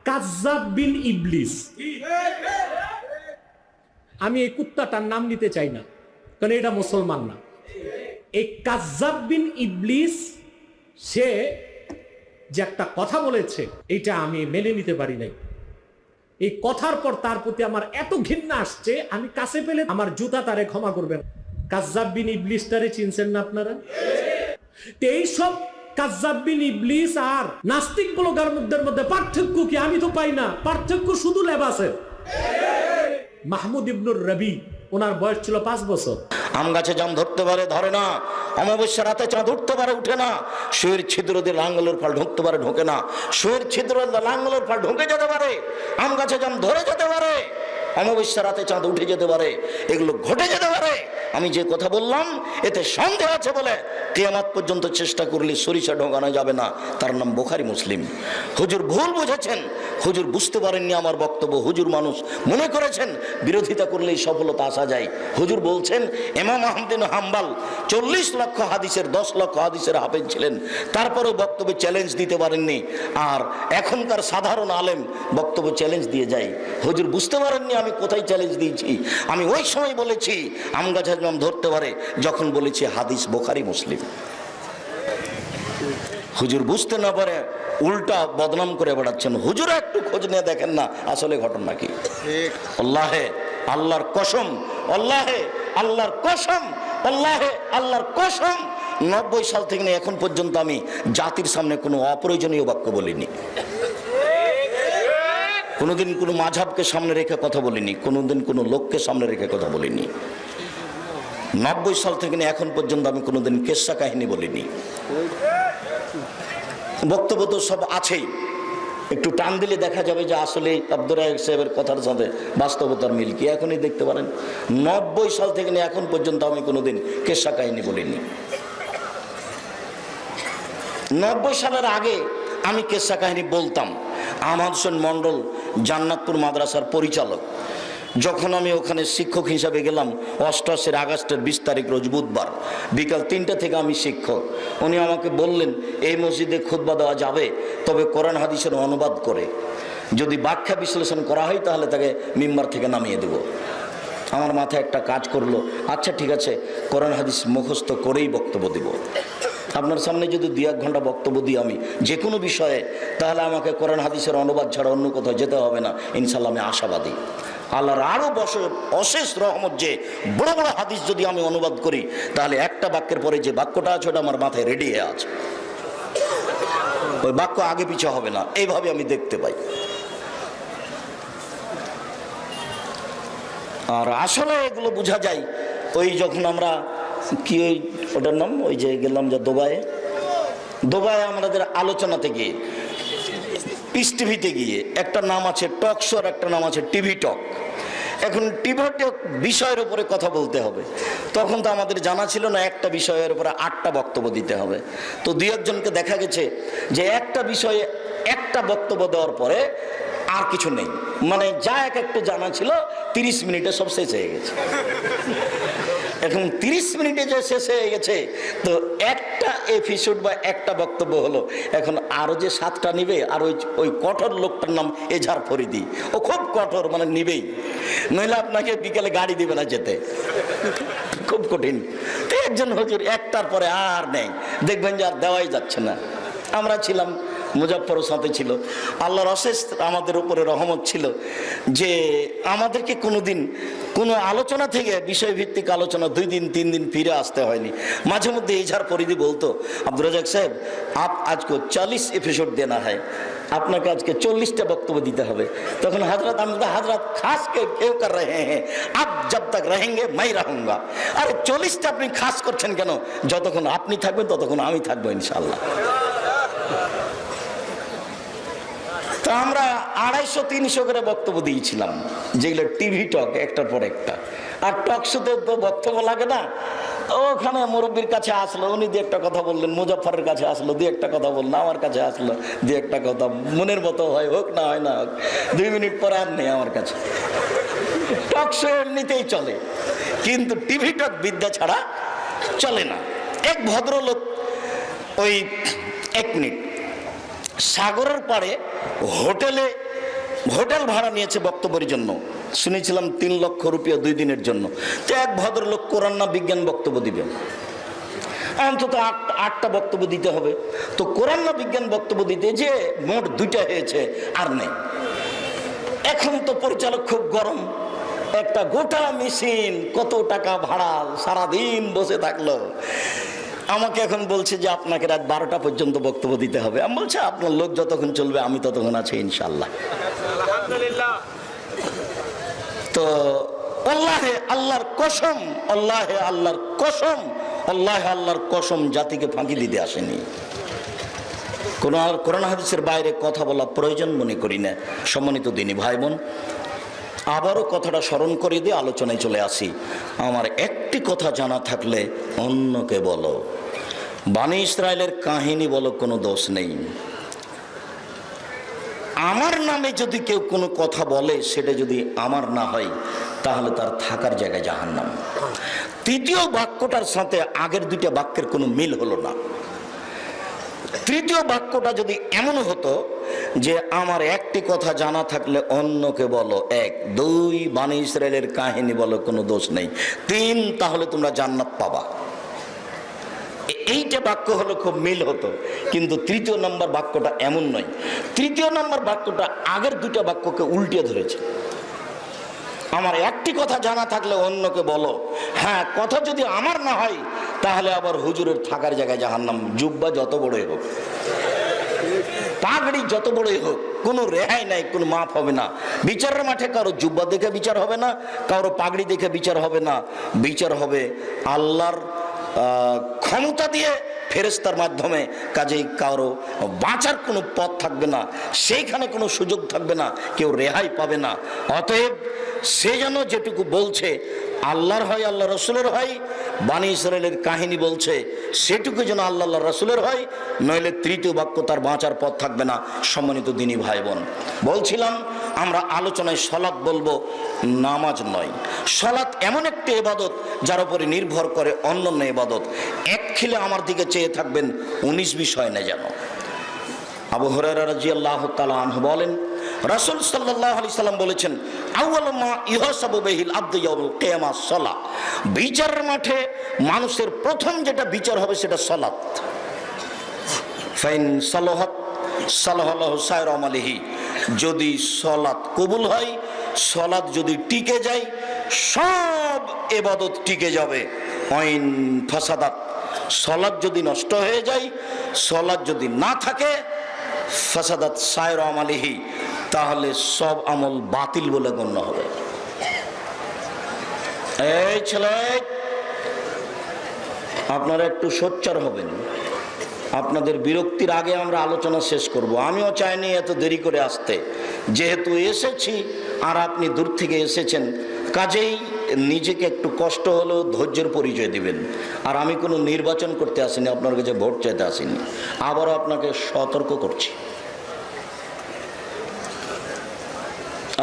কাজ্জাব বিন ইবলিস। আমি এই কুত্তাটার নাম নিতে চাই না, কারণ এটা মুসলমান না। এই কাজ্জাব বিন ইবলিস সে যে একটা কথা বলেছে, এটা আমি মেনে নিতে পারি নাই। এই কথার পর তার প্রতি আমার এত ঘৃণা আসছে, আমি কাছে পেলে আমার জুতা তারে ক্ষমা করবেন। কাজ্জাব বিন ইবলিসটারে চিনছেন না আপনারা? এইসব কাজ্জাব বিন ইবলিস আর নাস্তিক ব্লগারদের মধ্যে পার্থক্য কি? আমি তো পাই না। পার্থক্য শুধু লেবাসের। মাহমুদ ইবনুর রবি, ওনার বয়স ছিল 5 বছর। আম গাছে জাম ধরতে পারে, ধরে না। অমাবস্যা রাতে চাঁদ উঠতে পারে, উঠে না। শুয়ের ছিদ্র দিয়ে লাঙ্গলের ফাল ঢুকতে পারে, ঢোকে না। শুয়ের ছিদ্র দিয়ে লাঙ্গলের ফাল ঢুকে যেতে পারে, আম গাছে জাম ধরে যেতে পারে, অমাবস্যা রাতে চাঁদ উঠে যেতে পারে, এগুলো ঘটে যেতে পারে। আমি যে কথা বললাম এতে সন্দেহ আছে বলে কিয়ামত পর্যন্ত চেষ্টা করলে সরিষা ঢোকানো যাবে না। তার নাম বুখারী মুসলিম। হুজুর ভুল বুঝেছেন, হুজুর বুঝতে পারেননি আমার বক্তব্য। হুজুর মানুষ মনে করেছেন বিরোধিতা করলেই সফলতা আসা যায়। হুজুর বলছেন ইমাম আহমদ বিন হাম্বল 40 লক্ষ হাদিসের 10 লক্ষ হাদিসের হাফেজ ছিলেন, তারপরেও বক্তব্যে চ্যালেঞ্জ দিতে পারেননি। আর এখনকার সাধারণ আলেম বক্তব্য চ্যালেঞ্জ দিয়ে যায়। হুজুর বুঝতে পারেননি আমি কোথায় চ্যালেঞ্জ দিয়েছি। আমি ওই সময় বলেছি আম গাছে জাম ধরতে পারে, যখন বলেছি হাদিস বুখারী মুসলিম। হুজুর বুঝতে না পারে উল্টা বদনাম করে বেড়াচ্ছেন। হুজুর একটু খোঁজ নিয়ে দেখেন না আসলে ঘটনা কি। আল্লাহে আল্লাহর কসম, আল্লাহে আল্লাহর কসম, আল্লাহে আল্লাহর কসম, 90 সাল থেকে নিয়ে এখন পর্যন্ত আমি জাতির সামনে কোনো অপ্রয়োজনীয় বাক্য বলিনি। কোনোদিন কোনো মাযহাবকে সামনে রেখে কথা বলিনি, কোনোদিন কোনো লোককে সামনে রেখে কথা বলিনি। 90 সাল থেকে নিয়ে এখন পর্যন্ত আমি কোনোদিন কেসা কাহিনী বলিনি। বক্তব্য তো সব আছেই, একটু টান দিলে দেখা যাবে যে আসলে আব্দুর রাজ্জাক সাহেবের কথার সাথে বাস্তবতার মিল কি, এখনই দেখতে পারেন। 90 সাল থেকে নিয়ে এখন পর্যন্ত আমি কোনোদিন কেসা কাহিনী বলিনি। 90 সালের আগে আমি কেসা কাহিনী বলতাম। আহমদ হোসেন মন্ডল জান্নাতপুর মাদ্রাসার পরিচালক, যখন আমি ওখানে শিক্ষক হিসাবে গেলাম 88 আগস্টের 20 তারিখ রোজ বুধবার বিকাল 3টা থেকে আমি শিক্ষক। উনি আমাকে বললেন এই মসজিদে খুতবা দেওয়া যাবে, তবে কোরআন হাদিসের অনুবাদ করে, যদি ব্যাখ্যা বিশ্লেষণ করা হয় তাহলে তাকে মিম্বার থেকে নামিয়ে দেব। আমার মাথায় একটা কাজ করলো, আচ্ছা ঠিক আছে কোরআন হাদিস মুখস্থ করেই বক্তব্য দেব। আপনার সামনে যদি 2-1 ঘন্টা বক্তব্য দিই আমি যে কোনো বিষয়ে, তাহলে আমাকে কোরআন হাদিসের অনুবাদ ছাড়া অন্য কোথাও যেতে হবে না, ইনশাল্লাহ আমি আশাবাদী। আল্লাহর আরো অশেষ রহমত যে বড় বড় হাদিস যদি আমি অনুবাদ করি, তাহলে একটা বাক্যের পরে যে বাক্যটা আছে ওটা আমার মাথায় রেডি হয়ে আছে, ওই বাক্য আগে পিছু হবে না। এইভাবে আমি দেখতে পাই। আর আসলে এগুলো বোঝা যায় ওই যখন আমরা কি ওই ওটার নাম ওই যে গেলাম যে দুবাইয়ে আমাদের আলোচনাতে গিয়ে পিস টিভিতে গিয়ে একটা নাম আছে টক শো, একটা নাম আছে টিভি টক। এখন টিভি টক বিষয়ের উপরে কথা বলতে হবে, তখন তো আমাদের জানা ছিল না একটা বিষয়ের উপরে 8টা বক্তব্য দিতে হবে। তো 2-1 জনকে দেখা গেছে যে একটা বিষয়ে একটা বক্তব্য দেওয়ার পরে আর কিছু নেই, মানে যা একটু জানা ছিল 30 মিনিটে সব শেষ হয়ে গেছে। এখন 30 মিনিটে যে শেষ হয়ে গেছে, তো একটা এপিসোড বা একটা বক্তব্য হলো, এখন আরো যে 7টা নিবে। আর ওই কঠোর লোকটার নাম এজাহার ফরিদি, ও খুব কঠোর, মানে নিবেই, নইলে আপনাকে বিকেলে গাড়ি দিবে না যেতে, খুব কঠিন। তো একজন হুজুর একটার পরে আর নেই, দেখবেন যে আর দেওয়াই যাচ্ছে না। আমরা ছিলাম, মুজাফফরও সাথে ছিল। আল্লাহর অশেষ আমাদের উপরে রহমত ছিল যে আমাদেরকে কোনোদিন কোনো আলোচনা থেকে বিষয়ভিত্তিক আলোচনা 2 দিন 3 দিন ফিরে আসতে হয়নি। মাঝে মধ্যে ইজহার ফরিদি বলতো, আব্দুর রাজ্জাক সাহেব আপ আজকে 40 এপিসোড দেনা হয়, আপনাকে আজকে 40টা বক্তব্য দিতে হবে। তখন হজরত আমি হজরত খাস কে কেউ কর রহে হ্যাঁ, আপ জব তক রহেঙ্গে মাই রহুঙ্গা। আরে 40টা আপনি খাস করছেন কেন? যতক্ষণ আপনি থাকবেন ততক্ষণ আমি থাকবো ইনশাআল্লাহ। তা আমরা 250-300 করে বক্তব্য দিয়েছিলাম, যেগুলো টিভি টক একটার পর একটা। আর টক শোতে তো বক্তব্য লাগে না, ওখানে মুরব্বীর কাছে আসলো, উনি 2-একটা কথা বললেন, মুজাফফরের কাছে আসলো 2-একটা কথা বললো, আমার কাছে আসলো 2-একটা কথা, মনের মতো হয় হোক না হয় না হোক, 2 মিনিট পরে আর নেই আমার কাছে। টক শো এমনিতেই চলে, কিন্তু টিভি টক বিদ্যা ছাড়া চলে না। এক ভদ্রলোক ওই 1 মিনিট সাগরের পাড়ে হোটেলে হোটেল ভাড়া নিয়েছে বক্তব্যের জন্য, শুনেছিলাম 3 লক্ষ রুপিয়া 2 দিনের জন্য। তো এক ভদ্রলোক কোরআন না বিজ্ঞান বক্তব্য দিবে, অন্তত 8টা বক্তব্য দিতে হবে। তো কোরআন না বিজ্ঞান বক্তব্য দিতে যে মোট 2টা হয়েছে, আর নেই। এখন তো পরিচালক খুব গরম, একটা গোটা মেশিন কত টাকা ভাড়া, সারাদিন বসে থাকলো। আমাকে এখন বলছে যে আপনাকে রাত 12টা পর্যন্ত বক্তব্য দিতে হবে। আমি বলছি আপনার লোক যতক্ষণ চলবে আমি ততক্ষণ আছি ইনশাল্লাহ। তো আল্লাহে আল্লাহর কসম, আল্লাহে আল্লাহর কসম, আল্লাহে আল্লাহর কসম, জাতিকে ফাঁকি দিতে আসেনি। কোরআন হাদিসের বাইরে কথা বলা প্রয়োজন মনে করি না। সম্মানিত দিনী ভাই বোন, আবারও কথাটা স্মরণ করে দিয়ে আলোচনায় চলে আসি। আমার একটি কথা জানা থাকলে অন্যকে বলো। বনী ইসরায়েলের কাহিনী বলো, কোনো দোষ নেই। আমার নামে যদি কেউ কোনো কথা বলে, সেটা যদি আমার না হয়, তাহলে তার থাকার জায়গায় জাহান্নাম। তৃতীয় বাক্যটার সাথে আগের 2টা বাক্যের কোনো মিল হলো না। তৃতীয় বাক্যটা যদি এমন হতো যে আমার একটি কথা জানা থাকলে অন্যকে বলো, 1, 2 বনী ইসরায়েলের কাহিনী বলো, কোনো দোষ নেই, 3 তাহলে তোমরা জান্নাত পাবা, এইটা বাক্য হলো খুব মিল হতো। কিন্তু 3য় নম্বর বাক্যটা এমন নয়। 3য় নম্বর বাক্যটা আগের 2টা বাক্যকে উল্টে ধরেছে। আমার একটি কথা জানা থাকলে অন্যকে বলো, হ্যাঁ, কথা যদি আমার না হয় তাহলে আবার হুজুরের থাকার জায়গায় জাহান্নাম। জুব্বা যত বড়ই হোক, পাগড়ি যত বড়ই হোক, কোনো রেহাই নাই, কোনো মাফ হবে না। বিচারের মাঠে কারো জুব্বা দেখে বিচার হবে না, কারো পাগড়ি দেখে বিচার হবে না। বিচার হবে আল্লাহর ক্ষমতা দিয়ে, ফেরেশতার মাধ্যমে। কাজেই কারো বাঁচার কোনো পথ থাকবে না, সেইখানে কোনো সুযোগ থাকবে না, কেউ রেহাই পাবে না। অতএব সে যেন যেটুকু বলছে আল্লাহর হয়, আল্লাহ রসুলের হয়, বনী ইসরায়েলের কাহিনী বলছে সেটুকু যেন আল্লাহ রসুলের হয়, নইলে 3য় বাক্য তার বাঁচার পথ থাকবে না। সম্মানিত দিনী ভাই বোন, বলছিলাম আমরা আলোচনায় সলাৎ বলবো, নামাজ নয়। সলাৎ এমন একটি ইবাদত যার উপরে নির্ভর করে অন্যান্য ইবাদত। এক খিলে আমার দিকে চেয়ে থাকবেন, 19-20 হয় না যেন। আবু হুরায়রা রাদিয়াল্লাহু তাআলা আনহু বলেন, রাসূল সাল্লাল্লাহু আলাইহি সাল্লাম বলেছেন, আউয়ালু মা ইউহাসাবু বিহিল আবদু ইয়াউমুল কিয়ামাহ সালাহ। বিচারের মাঠে মানুষের প্রথম যেটা বিচার হবে সেটা সালাত। ফাইন সালাহাত সালাহাল্লাহু সায়রা আমালিহি। যদি সালাত কবুল হয়, সালাত যদি টিকে যায়, সব ইবাদত টিকে যাবে। আইন ফাসাদাত, সালাত যদি নষ্ট হয়ে যায়, সালাত যদি না থাকে, ফাসাদাত সায়রা আমালিহি, তাহলে সব আমল বাতিল বলে গণ্য হবে। এই ছেলে, আপনারা একটু সোচ্চার হবেন। আপনাদের বিরক্তির আগে আমরা আলোচনা শেষ করব। আমিও চাইনি এত দেরি করে আসতে, যেহেতু এসেছি আর আপনি দূর থেকে এসেছেন, কাজেই নিজেকে একটু কষ্ট হলেও ধৈর্যের পরিচয় দিবেন। আর আমি কোনো নির্বাচন করতে আসিনি, আপনার কাছে ভোট চাইতে আসিনি। আবারও আপনাকে সতর্ক করছি,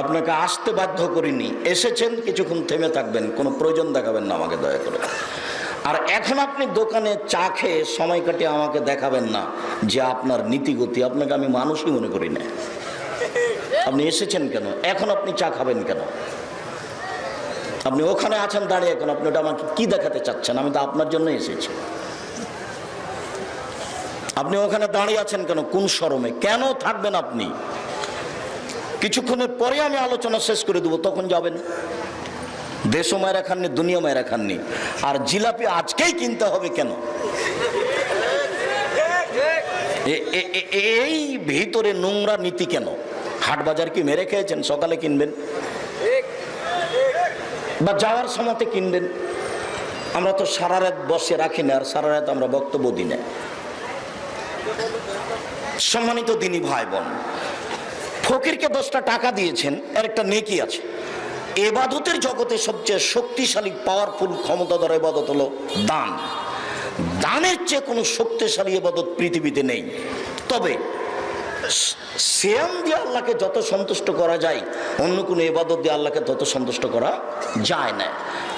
আপনাকে আসতে বাধ্য করিনি। এসেছেন, কিছুক্ষণ থেমে থাকবেন, কোনো প্রয়োজন দেখাবেন না আমাকে, দয়া করে। আর এখন আপনি দোকানে চা খেয়ে সময় কাটিয়ে আমাকে দেখাবেন না যে আপনার নীতিগতি। আপনাকে আমি মানুষই মনে করি না। আপনি এসেছেন কেন? এখন আপনি চা খাবেন কেন? আপনি ওখানে আছেন দাঁড়িয়ে, এখন আপনি ওটা আমাকে কি দেখাতে চাচ্ছেন? আমি তো আপনার জন্য এসেছি। আপনি ওখানে দাঁড়িয়ে আছেন কেন? কোন শরমে? কেন থাকবেন আপনি? কিছুক্ষণের পরে আমি আলোচনা শেষ করে দেবো, তখন যাবেন। দেশও মায়েরা খাননি, দুনিয়া মায়েরা খাননি। আর জিলাপি আজকেই কিনতে হবে কেন? এই ভিতরে নোংরা নীতি কেন? হাট বাজার কি মেরে খেয়েছেন? সকালে কিনবেন বা যাওয়ার সময়তে কিনবেন। আমরা তো সারা রাত বসে রাখি না, আর সারা রাত আমরা বক্তব্য দিই না। সম্মানিত দিনী ভাই বোন, ফকিরকে 10টা টাকা দিয়েছেন, এর একটা নেকি আছে। ইবাদতের জগতে সবচেয়ে শক্তিশালী পাওয়ারফুল ক্ষমতাধর ইবাদত হলো দান। দানের চেয়ে কোনো শক্তিশালী ইবাদত পৃথিবীতে নেই। তবে সিয়াম দিয়ে আল্লাহকে যত সন্তুষ্ট করা যায়, অন্য কোনো ইবাদত দিয়ে আল্লাহকে তত সন্তুষ্ট করা যায় না।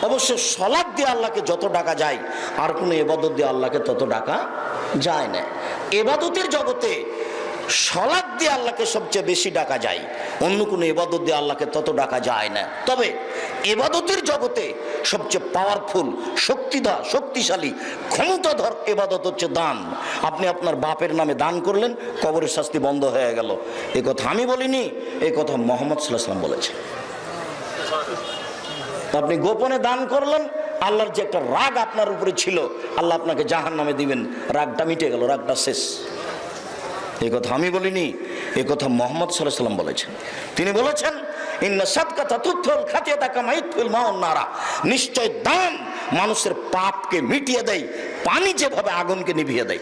অবশ্য সালাত দিয়ে আল্লাহকে যত ডাকা যায়, আর কোনো ইবাদত দিয়ে আল্লাহকে তত ডাকা যায় না। ইবাদতের জগতে সালাত দিয়ে আল্লাহকে সবচেয়ে বেশি ডাকা যায়। অন্য কোনো ইবাদত দিয়ে আল্লাহকে তত ডাকা যায় না। তবে ইবাদতের জগতে সবচেয়ে পাওয়ারফুল, শক্তিশালী, ক্ষমতাধর ইবাদত হচ্ছে দান। আপনি আপনার বাপের নামে দান করলেন, কবরের শাস্তি বন্ধ হয়ে গেল। এ কথা আমি বলিনি, এ কথা মুহাম্মদ সাল্লাল্লাহু আলাইহি ওয়াসাল্লাম বলেছে। আপনি গোপনে দান করলেন, আল্লাহর যে একটা রাগ আপনার উপরে ছিল, আল্লাহ আপনাকে জাহান্নামে দিবেন, রাগটা মিটে গেল, রাগটা শেষ। এই কথা আমি বলিনি, এই কথা মুহাম্মদ সাল্লাল্লাহু আলাইহি ওয়াসাল্লাম বলেছেন। তিনি বলেছেন, ইন্না সাদকাতা তুতফিল খাতিয়াতা কামা ইতফিল মাউন নারা, নিশ্চয় দান মানুষের পাপকে মিটিয়ে দেয়, পানি যেভাবে আগুনকে নিভিয়ে দেয়।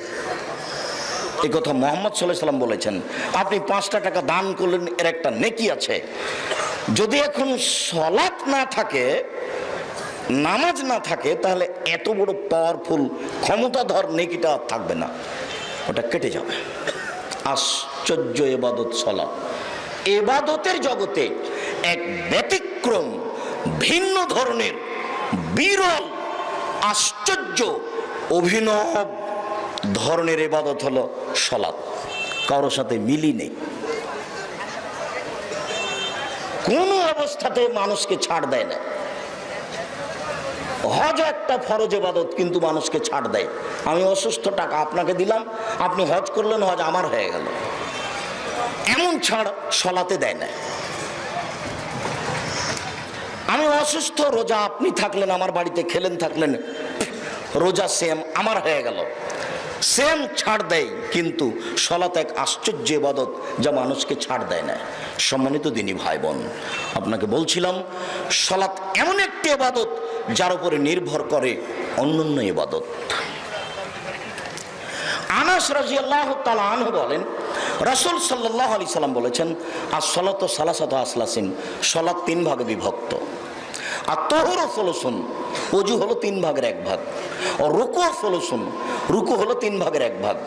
এই কথা মুহাম্মদ সাল্লাল্লাহু আলাইহি ওয়াসাল্লাম বলেছেন। আপনি 5 টাকা দান করলেন, এর একটা নেকি আছে। যদি এখন সালাত না থাকে, নামাজ না থাকে, তাহলে এত বড় পাওয়ারফুল ক্ষমতাধর নেকিটা থাকবে না, ওটা কেটে যাবে। আশ্চর্য ইবাদত সালাত। ইবাদতের জগতে এক ব্যতিক্রম, ভিন্ন ধরনের, বিরল, আশ্চর্য, অভিনব ধরনের ইবাদত হলো সালাত। কারোর সাথে মিলি নেই, কোনো অবস্থাতে মানুষকে ছাড় দেয় না। হজ একটা ফরজ ইবাদত, কিন্তু মানুষকে ছাড় দেয়। আমি অসুস্থ, টাকা আপনাকে দিলাম, আপনি হজ করলেন, হজ আমার হয়ে গেল, এমন ছাড় সালাতে দেয় না। আমি অসুস্থ, রোজা আপনি থাকলেন আমার বাড়িতে, খেলেন থাকলেন, রোজা সেম আমার হয়ে গেল, সেম ছাড় দেয়। কিন্তু সালাত এক আশ্চর্য ইবাদত, যা মানুষকে ছাড় দেয় না। সম্মানিত দিনী ভাই বোন, আপনাকে বলছিলাম সালাত এমন একটি ইবাদত যার উপরে নির্ভর করে অন্যান্য ইবাদত। আনাস রাদিয়াল্লাহু তাআলা আনহু বলেন, রাসূল সাল্লাল্লাহু আলাইহি সাল্লাম বলেছেন, আস-সালাতু সালাসাতু আসলাসিন, সালাত 3 ভাগে বিভক্ত। আর তাহুরু সুলুসুন, ওযু হলো 3 ভাগের 1 ভাগ। আর রুকু সুলুসুন, রুকু হলো 3 ভাগের 1 ভাগ।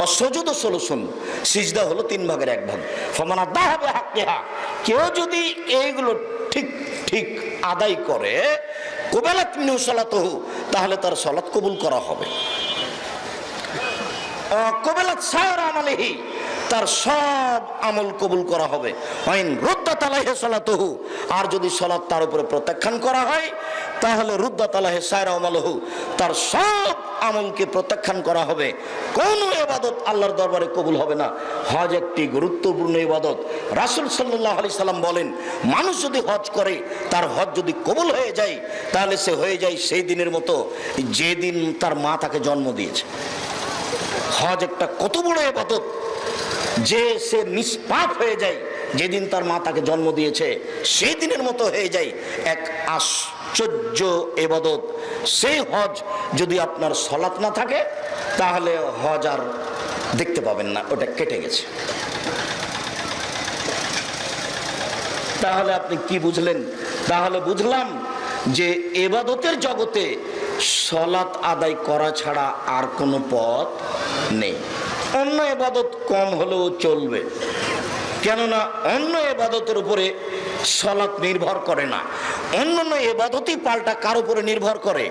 আর সুজুদু সুলুসুন, সিজদা হলো 3 ভাগের 1 ভাগ। ফামান আদাহা বিহাক্কিহা, কেউ যদি এইগুলো ঠিক ঠিক আদায় করে, কুবিলাত মিনহু সালাতুহু, তাহলে তার সালাত কবুল করা হবে। কুবিলাত সায়রা আমালিহি, তার সব আমল কবুল করা হবে। ওয়াইন রুদ্দাত আলাইহি সালাতুহু, আর যদি সালাত তার উপরে প্রত্যাখ্যান করা হয়, তাহলে রুদ্দাত আলাইহি সায়রা আমালুহু, তার সব আমলকে প্রত্যাখ্যান করা হবে। কোন ইবাদত আল্লাহর দরবারে কবুল হবে না। হজ একটি গুরুত্বপূর্ণ ইবাদত। রাসূল সাল্লাল্লাহু আলাইহি সাল্লাম বলেন, মানুষ যদি হজ করে, তার হজ যদি কবুল হয়ে যায়, তাহলে সে হয়ে যায় সেই দিনের মতো যেদিন তার মা তাকে জন্ম দিয়েছে। হজ একটা কত বড় ইবাদত যে সে নিষ্পাপ হয়ে যায়, যেদিন তার মা তাকে জন্ম দিয়েছে সেই দিনের মতো হয়ে যায়। এক আশ্চর্য ইবাদত। সেই হজ যদি আপনার সালাত না থাকে, তাহলে হজ আর দেখতে পাবেন না, ওটা কেটে গেছে। তাহলে আপনি কি বুঝলেন? তাহলে বুঝলাম যে ইবাদতের জগতে সালাত আদায় করা ছাড়া আর কোনো পথ নেই। অন্য ইবাদত কম হলেও চলবে, কেননা অন্য ইবাদতের উপরে সালাত নির্ভর করে না। অন্যান্য ইবাদতই পাল্টা কার উপরে নির্ভর করে?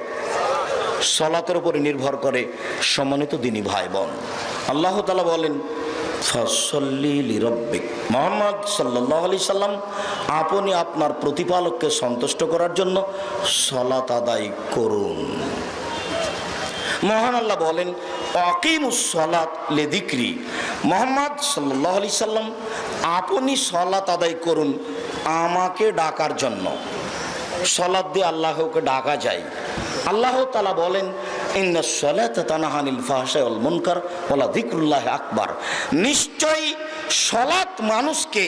সালাতের উপরে নির্ভর করে। সম্মানিত দিনী ভাই বোন, আল্লাহ তাআলা বলেন, ফাসল্লি লিরাব্বিক, মুহাম্মদ সাল্লাল্লাহু আলাইহি সাল্লাম, আপনি আপনার প্রতিপালককে সন্তুষ্ট করার জন্য সালাত আদায় করুন। মহান আল্লাহ বলেন, আকিমুস সালাত লিযিকরি, মুহাম্মদ সাল্লাল্লাহু আলাইহি সাল্লাম, আপনি সালাত আদায় করুন আমাকে ডাকার জন্য। সালাত দিয়ে আল্লাহকে ডাকা যায়। আল্লাহ তাআলা বলেন, ইন্নাস সালাতা তানহা আনিল ফাহশাই ওয়াল মুনকার ওয়া লাযিকরুল্লাহি আকবার, নিশ্চয়ই সালাত মানুষকে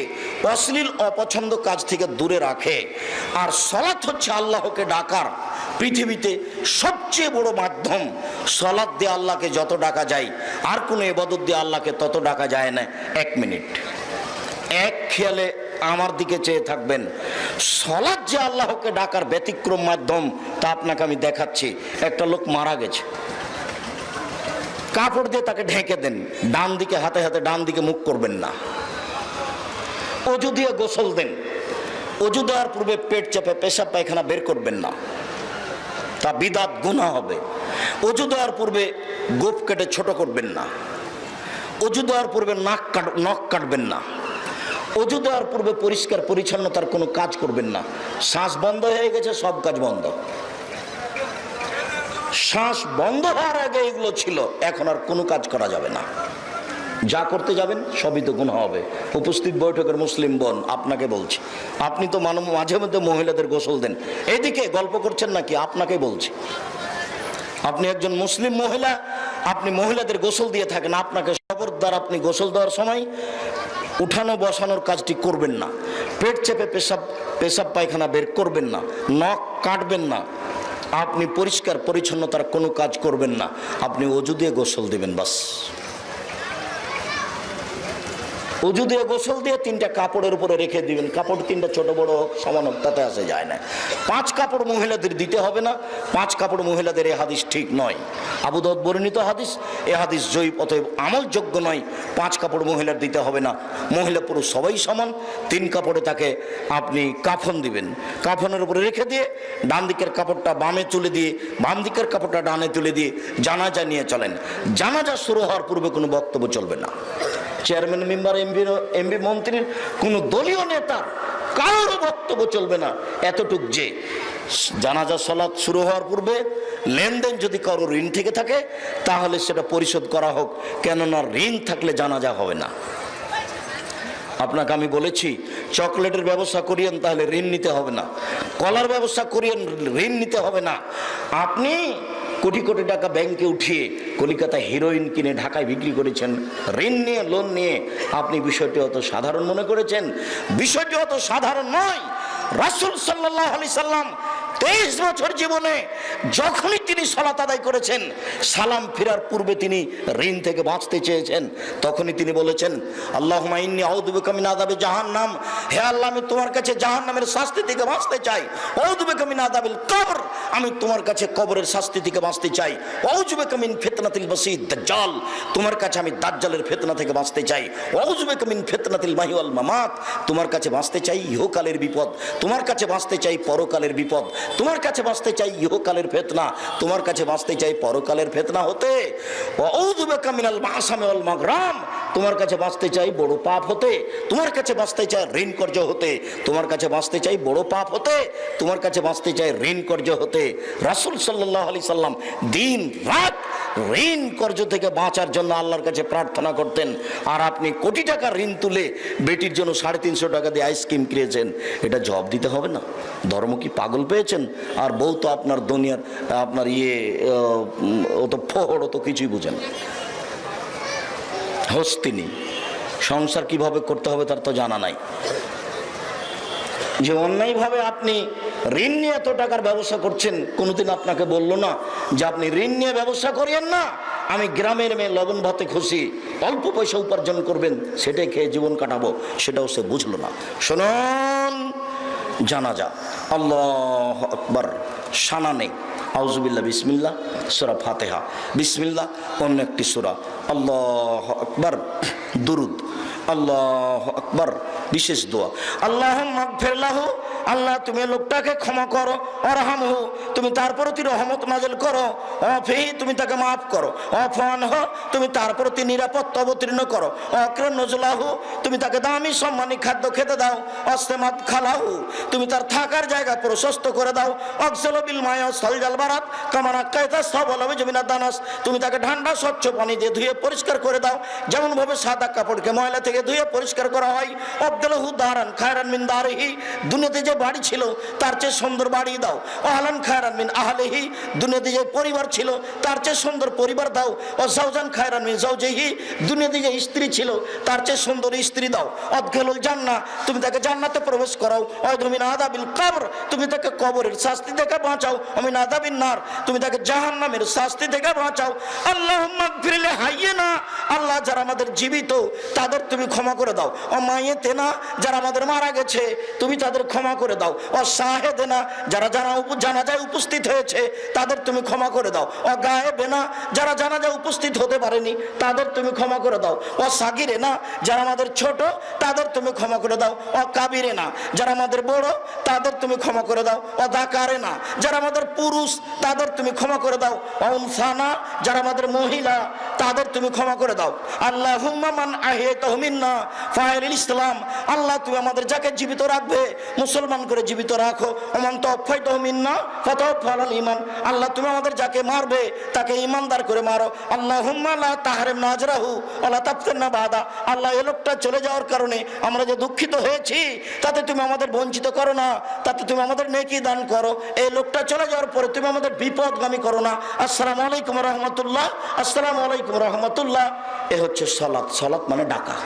অশ্লীল অপছন্দ কাজ থেকে দূরে রাখে। আর সালাত হচ্ছে আল্লাহকে ডাকার পৃথিবীতে সবচেয়ে বড় মাধ্যম। সালাত দিয়ে আল্লাহকে যত ডাকা যায়, আর কোনো ইবাদত দিয়ে আল্লাহকে তত ডাকা যায় না। 1 মিনিট এক খেয়ালে আমার দিকে চেয়ে থাকবেন। সালাত যে আল্লাহকে ডাকার ব্যতিক্রম মাধ্যম, তা আপনাকে আমি দেখাচ্ছি। একটা লোক মারা গেছে, কাপড় দিয়ে তাকে ঢেকে দেন, ডান দিকে হাতে হাতে, ডান দিকে মুখ করবেন না। অজু দিয়ে গোসল দেন, অজু দেওয়ার পূর্বে পেট চেপে পেশাব পায়খানা বের করবেন না, তা বিদাত গুনাহ হবে। অজু দেওয়ার পূর্বে গোঁফ কেটে ছোট করবেন না। অজু দেওয়ার পূর্বে নখ কাটবেন না। অজু দেওয়ার পূর্বে পরিষ্কার পরিচ্ছন্নতার কোনো কাজ করবেন না। শ্বাস বন্ধ হয়ে গেছে, সব কাজ বন্ধ। শ্বাস বন্ধ হওয়ার আগে এগুলো ছিল, এখন আর কোনো কাজ করা যাবে না। যা করতে যাবেন সবই তো গুনাহ হবে। উপস্থিত বৈঠকের মুসলিম বোন, আপনাকে বলছি, আপনি তো মাঝে মধ্যে মহিলাদের গোসল দেন, এদিকে গল্প করছেন নাকি? আপনাকে বলছি, আপনি একজন মুসলিম মহিলা, আপনি মহিলাদের গোসল দিয়ে থাকেন, আপনাকে খবরদার আপনি গোসল দেওয়ার সময় উঠানো বসানোর কাজটি করবেন না। পেট চেপে পেশাব পায়খানা বের করবেন না, নখ কাটবেন না, আপনি পরিষ্কার পরিচ্ছন্নতার কোনো কাজ করবেন না। আপনি অজু দিয়ে গোসল দেবেন, বাস। অজু দিয়ে গোসল দিয়ে 3টা কাপড়ের উপরে রেখে দিবেন। কাপড় 3টা ছোট বড় হোক, সমান হোক, তাতে আসে যায় না। 5 কাপড় মহিলাদের দিতে হবে না। 5 কাপড় মহিলাদের এ হাদিস ঠিক নয়। আবু দাউদ বর্ণিত হাদিস, এ হাদিস জয়ীফ, অতএব আমলযোগ্য নয়। 5 কাপড় মহিলার দিতে হবে না। মহিলা পুরুষ সবাই সমান। 3 কাপড়ে তাকে আপনি কাফন দিবেন। কাফনের উপরে রেখে দিয়ে ডান দিকের কাপড়টা বামে তুলে দিয়ে, বাম দিকের কাপড়টা ডানে তুলে দিয়ে জানাজা নিয়ে চলেন। জানাজা শুরু হওয়ার পূর্বে কোনো বক্তব্য চলবে না। চেয়ারম্যান, মেম্বার, এমপি, মন্ত্রীর, কোন দলীয় নেতা কারোর বক্তব্য চলবে না। এতটুক যে জানাজা সালাত শুরু হওয়ার পূর্বে লেনদেন যদি কারো ঋণ থেকে থাকে তাহলে সেটা পরিশোধ করা হোক, কেননা ঋণ থাকলে জানাজা হবে না। আপনাকে আমি বলেছি চকলেটের ব্যবস্থা করিয়েন, তাহলে ঋণ নিতে হবে না। কলার ব্যবস্থা করিয়েন, ঋণ নিতে হবে না। আপনি কোটি কোটি টাকা ব্যাংকে উঠিয়ে কলিকাতায় হিরোইন কিনে ঢাকায় বিক্রি করেছেন, ঋণ নিয়ে, লোন নিয়ে। আপনি বিষয়টি অত সাধারণ মনে করেছেন। বিষয়টি অত সাধারণ নয়। রাসূল সাল্লাল্লাহু আলাইহি সাল্লাম 23 বছর জীবনে যখনই তিনি সালাত আদায় করেছেন, সালাম ফেরার পূর্বে তিনি ঋণ থেকে বাঁচতে চেয়েছেন, তখনই তিনি বলেছেন, আল্লাহুম্মা ইন্নী আউযু বিকা মিন আযাবি জাহান্নাম, হে আল্লাহ, আমি তোমার কাছে জাহান্নামের শাস্তি থেকে বাঁচতে চাই। আউযু বিকা মিন আযাবিল কবর, আমি তোমার কাছে কবরের শাস্তি থেকে বাঁচতে চাই। আউযু বিকা মিন ফিতনাতিল মাসিহ দাজ্জাল, তোমার কাছে আমি দাজ্জালের ফিতনা থেকে বাঁচতে চাই। আউযু বিকা মিন ফিতনাতিল মাহি ওয়াল মামাত, তোমার কাছে বাঁচতে চাই ইহকালের বিপদ, তোমার কাছে বাঁচতে চাই পরকালের বিপদ, তোমার কাছে বাঁচতে চাই ইহকালের ফিতনা, তোমার কাছে বাঁচতে চাই পরকালের ফিতনা হতে। আউযু বিকা মিনাল মাসামি ওয়াল মাগরাম, তোমার কাছে বাঁচতে চাই বড় পাপ হতে, তোমার কাছে বাঁচতে চাই ঋণ কর্য হতে, তোমার কাছে বাঁচতে চাই বড় পাপ হতে, তোমার কাছে বাঁচতে চাই ঋণ কর্য হতে। রাসূল সাল্লাল্লাহু আলাইহি সাল্লাম দিন রাত ঋণ কর্য থেকে বাঁচার জন্য আল্লাহর কাছে প্রার্থনা করতেন। আর আপনি কোটি টাকা ঋণ তুলে বেটির জন্য 350 টাকা দিয়ে আইসক্রিম কিনেছেন, এটা জবাব দিতে হবে না? ধর্ম কি পাগল পেয়েছেন? আর বউ তো আপনার দুনিয়ার, আপনার ও তো ফোড়, ও তো কিছুই বুঝেন। হস্তিনী, সংসার কিভাবে করতে হবে তার তো জানা নাই। যে অন্যায়ভাবে আপনি ঋণ নিয়ে এত টাকার ব্যবসা করছেন, কোনোদিন আপনাকে বললো না যে আপনি ঋণ নিয়ে ব্যবসা করিয়েন না, আমি গ্রামের মেয়ে, লবণ ভাতে খুশি, অল্প পয়সা উপার্জন করবেন, সেটাই খেয়ে জীবন কাটাবো, সেটাও সে বুঝলো না। শুনুন, জানাজা, আল্লাহু আকবার, শানা নেই। আউযুবিল্লাহ, বিসমিল্লাহ, সূরা ফাতিহা, বিসমিল্লাহ, অন্য একটি সূরা, আল্লাহু আকবার, দুরুদ, আল্লাহু আকবার, বিশেষ দোয়া, আল্লাহুম্মা গফির লাহু, আল্লাহ তুমি লোকটাকে ক্ষমা করো, আরহামহু, তুমি তার প্রতি রহমত নাযিল করো, আফি, তুমি তাকে মাফ করো, আফানহু, তুমি তার প্রতি নিরাপত্তা অবতীর্ণ করো, আকরাম নজলাহু, তুমি তাকে দামি সম্মানী খাদ্য খেতে দাও, আস্তেমাত খালাহু, তুমি তার থাকার জায়গা প্রশস্ত করে দাও, আকসাল বিল মায়া সালজাল বারাত কামানা কায়তা সাবল বিজমিনা দানাস, তুমি তাকে ঠান্ডা স্বচ্ছ পানি দিয়ে ধুয়ে পরিষ্কার করে দাও, যেমন ভাবে সাদা কাপড়কে ময়লা থেকে ধুয়ে পরিষ্কার করা হয়। আব্দুল্লাহু দারান খায়রান মিন দারিহি, দুনিয়াতে যে বাড়ি ছিল তার চেয়ে সুন্দর বাড়ি দাও। আহলান খায়রান মিন আহলিহি, দুনিয়াতে যে পরিবার ছিল তার চেয়ে সুন্দর পরিবার দাও। ও জাওজান খায়রান মিন জাওজিহি, দুনিয়াতে যে স্ত্রী ছিল তার চেয়ে সুন্দর স্ত্রী দাও। আদখিলুল জান্নাহ, তুমি তাকে জান্নাতে প্রবেশ করাও। ওয়াইদু মিন আযাবিল কবর, তুমি তাকে কবরের শাস্তি থেকে বাঁচাও। মিন আযাবিন নার, তুমি তাকে জাহান্নামের শাস্তি থেকে বাঁচাও। আল্লাহুম্মা গফির লি হাইয়িনা, আল্লাহ যারা আমাদের জীবিত তাদের তুমি ক্ষমা করে দাও। ও মাইয়েতেনা, যারা আমাদের মারা গেছে তুমি তাদের ক্ষমা করে দাও। ও শাহেদেনা, যারা জানাজায় উপস্থিত হয়েছে তাদের তুমি ক্ষমা করে দাও। ও গায়েবেনা, যারা জানাজায় উপস্থিত হতে পারেনি তাদের তুমি ক্ষমা করে দাও। ও সাগিরেনা, যারা আমাদের ছোট তাদের তুমি ক্ষমা করে দাও। ও কাবিরেনা, যারা আমাদের বড় তাদের তুমি ক্ষমা করে দাও। ও দাকারেনা, যারা আমাদের পুরুষ তাদের তুমি ক্ষমা করে দাও। ও উনসানা, যারা আমাদের মহিলা তাদের তুমি ক্ষমা করে দাও। আল্লাহুম্মা মান আহইয়াতাহু মিন্না ফাইলিল ইসলাম, আল্লাহ তুমি আমাদের যাকে জীবিত রাখবে মুসলমান করে জীবিত রাখো। ওমান তাওফাইতাহু মিন্না ফাতাওফা আলাল ঈমান, আল্লাহ তুমি আমাদের যাকে মারবে তাকে ঈমানদার করে মারো। আল্লাহুম্মা লা তাহরিমনা আজরাহু ওয়া লা তাফতিরনা বাদা, আল্লাহ এই লোকটা চলে যাওয়ার কারণে আমরা যে দুঃখিত হয়েছি তাতে তুমি আমাদের বঞ্চিত করো না, তাতে তুমি আমাদের নেকি দান করো। এই লোকটা চলে যাওয়ার পরে তুমি আমাদের বিপদগামী করো না। আসসালামু আলাইকুম রাহমাতুল্লাহ, আসসালামু আলাইকুম রাহমাতুল্লাহ। এ হচ্ছে সালাত। সালাত মানে ডাকা।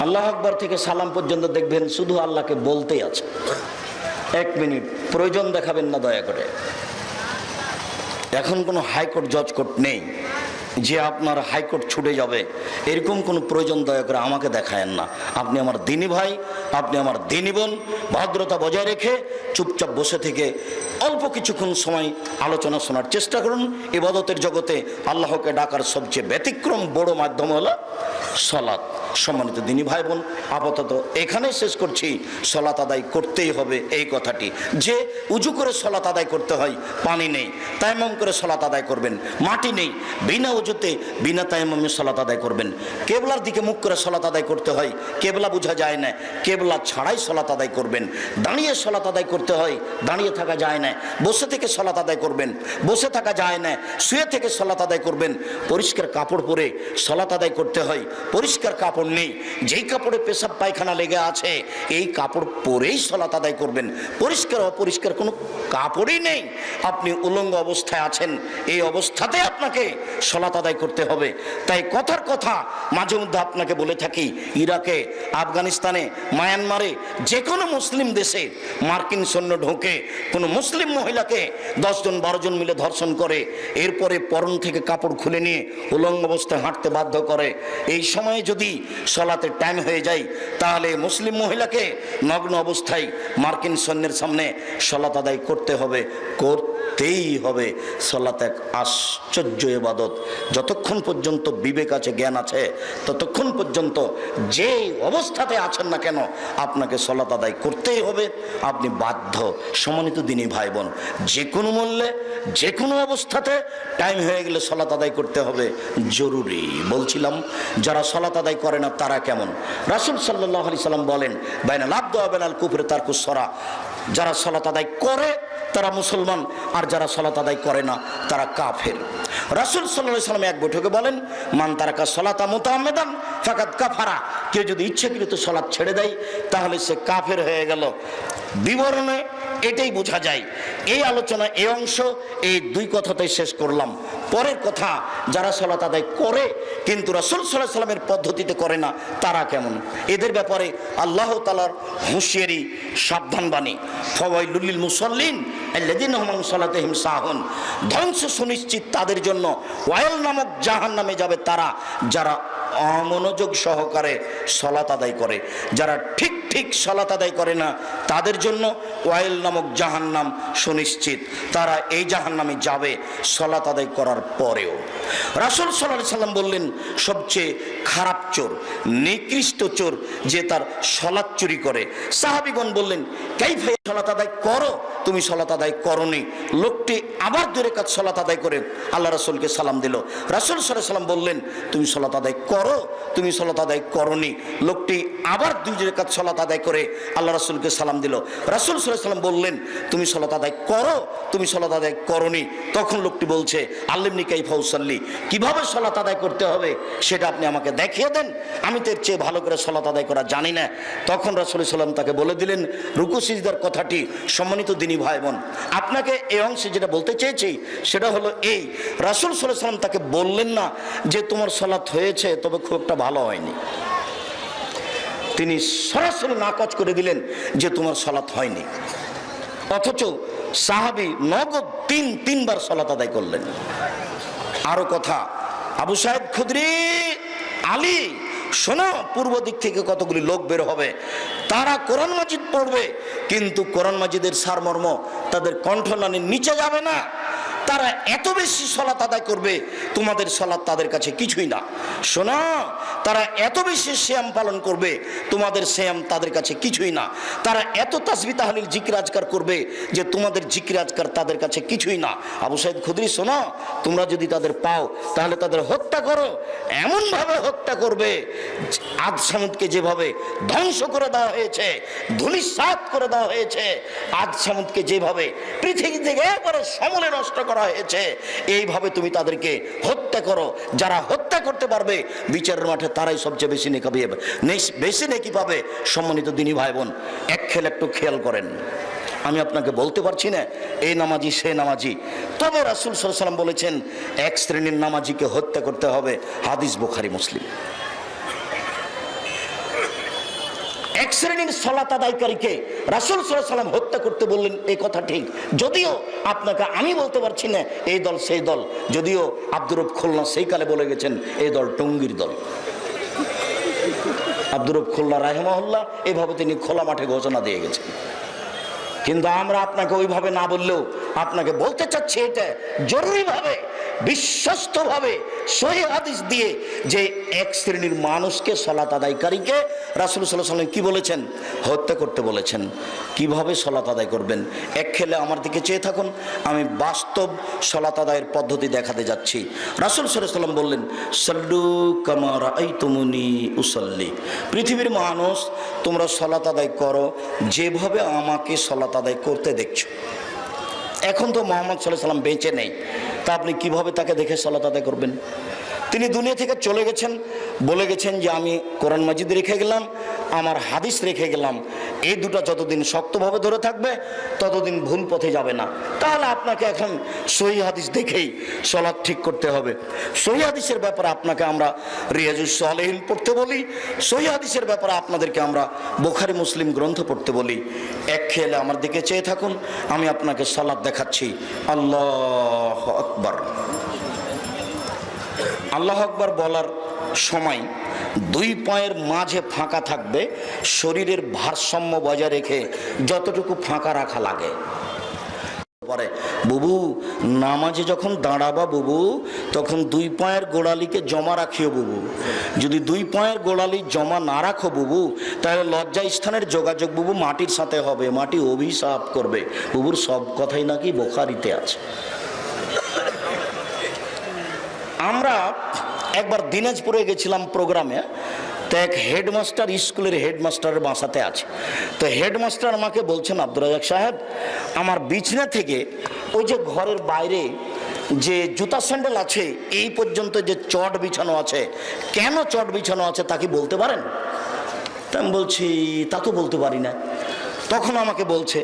আল্লাহু আকবার থেকে সালাম পর্যন্ত দেখবেন শুধু আল্লাহকে বলতেই আছে। 1 মিনিট প্রয়োজন দেখাবেন না দয়া করে। এখন কোনো হাইকোর্ট জজ কোর্ট নেই যে আপনার হাইকোর্ট ছুটে যাবে, এরকম কোনো প্রয়োজন দয়া করে আমাকে দেখায়েন না। আপনি আমার দিনী ভাই, আপনি আমার দিনী বোন, ভদ্রতা বজায় রেখে চুপচাপ বসে থেকে অল্প কিছুক্ষণ সময় আলোচনা শোনার চেষ্টা করুন। ইবাদতের জগতে আল্লাহকে ডাকার সবচেয়ে ব্যতিক্রম বড় মাধ্যম হলো সালাত। সম্মানিত দিনী ভাই বোন, আপাতত এখানেই শেষ করছি। সালাত আদায় করতেই হবে এই কথাটি, যে উজু করে সালাত আদায় করতে হয়, পানি নেই তায়াম্মুম করে সালাত আদায় করবেন, মাটি নেই বিনা উজুতে বিনা তায়াম্মুমে সালাত আদায় করবেন। কেবলার দিকে মুখ করে সালাত আদায় করতে হয়, কেবলা বোঝা যায় না, কেবলা ছাড়াই সালাত আদায় করবেন। দাঁড়িয়ে সালাত আদায় করতে হয়, দাঁড়িয়ে থাকা যায় না। বসে থেকে সালাত আদায় করবেন, বসে থাকা যায় না। শুয়ে থেকে সালাত আদায় করবেন। পরিষ্কার কাপড় পরে সালাত আদায় করতে হয়, পরিষ্কার কাপড় নেই, যেই কাপড়ে পেশাব পায়খানা লেগে আছে এই কাপড় পরেই সালাত আদায় করবেন। পরিষ্কার অপরিষ্কার কোনো কাপড়ই নেই, আপনি উলঙ্গ অবস্থায় আছেন, এই অবস্থাতে আপনাকে সালাত আদায় করতে হবে। তাই কথার কথা মাঝে মধ্যে আপনাকে বলে থাকি, ইরাকে, আফগানিস্তানে, মায়ানমারে, যে কোনো মুসলিম দেশে মার্কিন সৈন্য ঢোকে, কোনো মুসলিম মহিলাকে 10 জন 12 জন মিলে ধর্ষণ করে, এরপরে পরন থেকে কাপড় খুলে নিয়ে উলঙ্গ অবস্থায় হাঁটতে বাধ্য করে। এই সময়ে যদি সালাতের টাইম হয়ে যায় তাহলে মুসলিম মহিলাকে নগ্ন অবস্থায় মার্কিন সৈন্যের সামনে সালাত আদায় করতে হবে, করতেই হবে। সালাত এক আশ্চর্য ইবাদত। যতক্ষণ পর্যন্ত বিবেক আছে, জ্ঞান আছে, ততক্ষণ পর্যন্ত যে অবস্থাতে আছেন না কেন আপনাকে সালাত আদায় করতেই হবে, আপনি বাধ্য। সম্মানিত দিনী ভাই বোন, যে কোনো মূল্যে যে কোনো অবস্থাতে টাইম হয়ে গেলে সালাত আদায় করতে হবে, জরুরি। বলছিলাম যারা সালাত আদায় করে না তারা কেমন? রাসূল সাল্লাল্লাহু আলাইহি সাল্লাম বলেন, বাইনাল আবদু ওয়া বাইনাল কুফরি তারকুস সালাহ। যারা সালাত আদায় করে তারা মুসলমান, আর যারা সালাত আদায় করে না তারা কাফের। রাসূল সাল্লাল্লাহু আলাইহি সাল্লাম এক বৈঠকে বলেন, মান তারাকা সালাতা মুতাআম্মিদান ফাকাদ কাফারা। কেউ যদি ইচ্ছাকৃত সালাত ছেড়ে দেয় তাহলে সে কাফের হয়ে গেল। বিবরণে এটাই বোঝা যায়। এই আলোচনা এই অংশ এই 2 কথাতেই শেষ করলাম। পরের কথা, যারা সালাত আদায় করে কিন্তু রাসূল সাল্লাল্লাহু আলাইহি সাল্লামের পদ্ধতিতে করে না তারা কেমন? এদের ব্যাপারে আল্লাহ তাআলার হুঁশিয়ারি, সাবধানবাণী। ফাওয়াইলুল লিল মুসাল্লিন আল্লাযীনা হুম আন সালাতিহিম সাহুন। ধ্বংস সুনিশ্চিত তাদের জন্য, ওয়াইল নামক জাহান্নামে যাবে তারা যারা অমনোযোগ সহকারে সালাত আদায় করে। যারা ঠিক ঠিক সালাত আদায় করে না তাদের জন্য ওয়াইল নামক জাহান্নাম সুনিশ্চিত, তারা এই জাহান্নামে যাবে সালাত আদায় করার পরেও। রাসূল সাল্লাল্লাহু আলাইহি সাল্লাম বললেন, সবচেয়ে খারাপ চোর, নিকৃষ্ট চোর যে তার সালাত চুরি করে। সাহাবীগণ বললেন, কাইফা সালাত আদায় করো, তুমি সালাত আদায় করনি। লোকটি আবার 2 রাকাত সালাত আদায় করে আল্লাহ রাসূলকে সালাম দিল। রাসূল সাল্লাল্লাহু আলাইহি সাল্লাম বললেন, তুমি সালাত আদায় করো, তুমি সালাত আদায় করনি। লোকটি আবার 2 রাকাত সালাত আদায় করে আল্লাহ রাসূলকে সালাম দিল। রাসূল সাল্লাল্লাহু আলাইহি সাল্লাম বললেন, তুমি সালাত আদায় করো, তুমি সালাত আদায় করনি। তখন লোকটি বলছে, আল্লিমনি কাইফা উসাল্লি, কিভাবে সালাত আদায় করতে হবে সেটা আপনি আমাকে দেখিয়ে দেন, আমি তো এর চেয়ে ভালো করে সালাত আদায় করা জানি না। তখন রাসূল সাল্লাল্লাহু আলাইহি সাল্লাম তাকে বলে দিলেন রুকু সিজদার কথাটি। সম্মানিত দিনী ভাই বোন, আপনাকে এই অংশে যেটা বলতে চেয়েছি সেটা হলো এই, রাসূল সাল্লাল্লাহু আলাইহি সাল্লাম তাকে বললেন না যে তোমার সালাত হয়েছে তবে খুব একটা ভালো হয়নি। তিনি সরাসরি নাকচ করে দিলেন যে তোমার সালাত হয়নি। অথচ সাহাবী নগদ 3 বার সালাত আদায় করলেন। আরো কথা, আবু সাঈদ খুদরি, আলী, শোনো, পূর্ব দিক থেকে কতগুলি লোক বের হবে, তারা কোরআন মাজিদ পড়বে, কিন্তু কোরআন মাজিদের সারমর্ম তাদের কণ্ঠনালীর নিচে যাবে না, তারা এত বেশি সালাত আদায় করবে, তোমাদের সালাত তাদের কাছে কিছুই না। শোনো, তারা এত বেশি সিয়াম পালন করবে, তোমাদের সিয়াম তাদের কাছে কিছুই না। তারা এত তাসবিহ তাহলিল জিকির আজকার করবে যে তোমাদের জিকির আজকার তাদের কাছে কিছুই না। আবু সাইদ খুদরি, শোনো, তোমরা যদি তাদের পাও তাহলে তাদের হত্যা করো, এমন ভাবে হত্যা করবে আদ সামুদকে যেভাবে ধ্বংস করে দেওয়া হয়েছে, ধূলিসাৎ করে দেওয়া হয়েছে, আদ সামুদকে যেভাবে পৃথিবী থেকে একবারে সমূলে নষ্ট করা হয়েছে, এইভাবে তুমি তাদেরকে হত্যা করো। যারা হত্যা করতে পারবে বিচারের মাঠে তারাই সবচেয়ে বেশি নেকি পাবে। সম্মানিত দিনী ভাই বোন, এক একটু খেয়াল করেন, আমি আপনাকে বলতে পারছি না এই নামাজি সে নামাজি, তবে রাসূল সাল্লাল্লাহু আলাইহি ওয়াসাল্লাম বলেছেন এক শ্রেণীর নামাজিকে হত্যা করতে হবে। হাদিস বুখারী মুসলিম। এক শ্রেণীর সালাত আদায়কারীকে রাসূল সাল্লাল্লাহু আলাইহি ওয়াসাল্লাম হত্যা করতে বললেন, এই কথা ঠিক। যদিও আপনাকে আমি বলতে পারছি না এই দল সেই দল, যদিও আব্দুর রব খুলনা সেই কালে বলে গেছেন এই দল টঙ্গীর দল। আব্দুর রব খুলনা রাহিমাহুল্লাহ এভাবে তিনি খোলা মাঠে ঘোষণা দিয়ে গেছেন। কিন্তু আমরা আপনাকে ওইভাবে না বললেও আপনাকে বলতে চাচ্ছি এটা জরুরিভাবে, বিশ্বস্তভাবে, সহিহ হাদিস দিয়ে, যে এক শ্রেণীর মানুষকে সালাত আদায়কারীকে রাসূল সাল্লাল্লাহু আলাইহি ওয়াসাল্লাম কি বলেছেন? হত্যা করতে বলেছেন। কিভাবে সালাত আদায় করবেন? এক খেলে আমার দিকে চেয়ে থাকুন, আমি বাস্তব সালাত আদায়ের পদ্ধতি দেখাতে যাচ্ছি। রাসূল সাল্লাল্লাহু আলাইহি ওয়াসাল্লাম বললেন, সাল্লু কামা রাআইতুমুনি উসাল্লি। পৃথিবীর মানুষ, তোমরা সালাত আদায় করো যেভাবে আমাকে সালাত আদায় করতে দেখছো। এখন তো মুহাম্মদ সাল্লাল্লাহু আলাইহি ওয়াসাল্লাম বেঁচে নেই, তা আপনি কিভাবে তাকে দেখে সালাত আদায় করবেন? তিনি দুনিয়া থেকে চলে গেছেন, বলে গেছেন যে আমি কোরআন মাজিদ রেখে গেলাম, আমার হাদিস রেখে গেলাম, এই দুটো যতদিন শক্তভাবে ধরে থাকবে ততদিন ভুল পথে যাবে না। তাহলে আপনাকে এখন সহিহ হাদিস দেখেই সালাত ঠিক করতে হবে। সহিহ হাদিসের ব্যাপারে আপনাকে আমরা রিয়াজুস সালেহিন পড়তে বলি, সহিহ হাদিসের ব্যাপারে আপনাদেরকে আমরা বুখারী মুসলিম গ্রন্থ পড়তে বলি। এক খেয়ালে আমার দিকে চেয়ে থাকুন, আমি আপনাকে সালাত দেখাচ্ছি। আল্লাহু আকবার। আল্লাহু আকবার বলার সময় দুই পায়ের মাঝে ফাঁকা থাকবে, শরীরের ভারসাম্য বজায় রেখে যতটুকু ফাঁকা রাখা লাগে। পরে বুবু নামাজে যখন দাঁড়াবা বুবু, তখন দুই পায়ের গোড়ালিকে জমা রাখিও বুবু। যদি দুই পায়ের গোড়ালি জমা না রাখো বুবু, তাহলে লজ্জা স্থানের যোগাযোগ বুবু মাটির সাথে হবে, মাটি অভিশাপ করবে। বুবুর সব কথাই নাকি বুখারীতে আছে। আমরা একবার দিনাজপুরে গেছিলাম প্রোগ্রামে, তো এক হেডমাস্টার, স্কুলের হেডমাস্টারের বাসাতে আছে। তো হেডমাস্টার আমাকে বলছেন, আব্দুর রাজ্জাক সাহেব, আমার বিছনা থেকে ওই যে ঘরের বাইরে যে জুতা স্যান্ডেল আছে এই পর্যন্ত যে চট বিছানো আছে, কেন চট বিছানো আছে তা কি বলতে পারেন? তা আমি বলছি তা তো বলতে পারি না। তখন আমাকে বলছে,